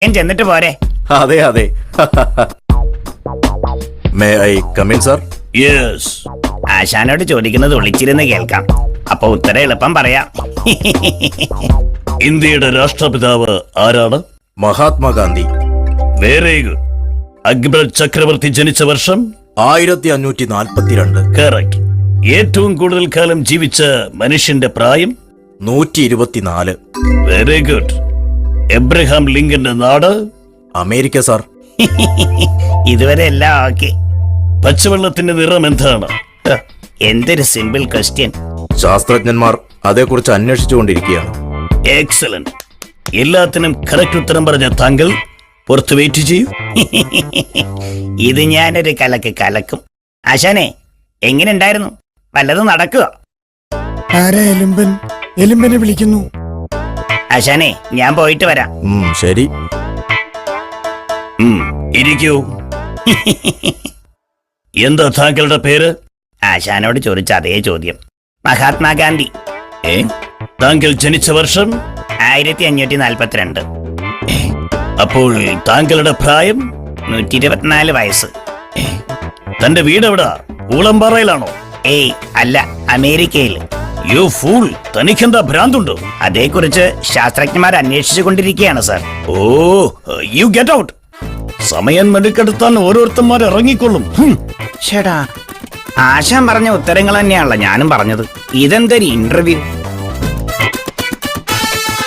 ചെന്നിട്ട് പോരെ? അതെ അതെ. May I come in sir? Yes. ആശാനോട് ചോദിക്കുന്നത് ഒളിച്ചിരുന്ന് കേൾക്കാം, അപ്പൊ ഉത്തരം എളുപ്പം പറയാം. ഇന്ത്യയുടെ രാഷ്ട്രപിതാവ് ആരാണ്? മഹാത്മാഗാന്ധി. Very good. അക്ബർ ചക്രവർത്തി ജനിച്ച വർഷം? 1542. കറക്റ്റ്. ഏറ്റവും കൂടുതൽ കാലം ജീവിച്ച മനുഷ്യന്റെ പ്രായം? 124. Very good. എബ്രഹാം ലിങ്കന്റെ നാട്? America sir. ഇതുവരെ എല്ലാം ഓക്കെ. പച്ചവെള്ളത്തിന്റെ നിറം എന്താണ്? എന്തൊരു സിമ്പിൾ ക്വസ്റ്റ്യൻ. ശാസ്ത്രജ്ഞന്മാർ അതേക്കുറിച്ച് അന്വേഷിച്ചുകൊണ്ടിരിക്കുകയാണ്. എക്സലന്റ്. എല്ലാത്തിനും കറക്റ്റ് ഉത്തരം പറഞ്ഞ താങ്കൾ പുറത്ത് വെയിറ്റ് ചെയ്യൂ. ഇത് ഞാനൊരു കലക്കും. ആശാനെ, എങ്ങനെ ഉണ്ടായിരുന്നു? വല്ലതും നടക്കുക? ആരാ എലുമ്പൻ? എലുമ്പനെ വിളിക്കുന്നു. ആശാനെ, ഞാൻ പോയിട്ട് വരാം. ശരി. ഇരിക്കൂ. എന്താ താങ്കളുടെ പേര്? ആശാനോട് ചോദിച്ച അതേ ചോദ്യം. മഹാത്മാഗാന്ധി. താങ്കൾ ജനിച്ച വർഷം? 1542. അപ്പോൾ താങ്കളുടെ പ്രായം? 124 വയസ്സ്. തന്റെ വീട് എവിടാ? ഊളംപാറയിലാണോ? ഏയ് അല്ല, അമേരിക്കയിൽ. യു ഫൂൾ, തനിക്കെന്താ ഭ്രാന്തുണ്ടോ? അതേക്കുറിച്ച് ശാസ്ത്രജ്ഞന്മാർ അന്വേഷിച്ചു കൊണ്ടിരിക്കുകയാണ് സാർ. ഓ, യു ഗെറ്റ് ഔട്ട്. സമയം മെടുക്കെടുത്താൻ ഓരോരുത്തന്മാർ ഇറങ്ങിക്കൊള്ളും. ചേടാ, ആശാൻ പറഞ്ഞ ഉത്തരങ്ങൾ തന്നെയാണല്ലോ ഞാനും പറഞ്ഞത്. ഇതെന്തൊരു ഇന്റർവ്യൂ?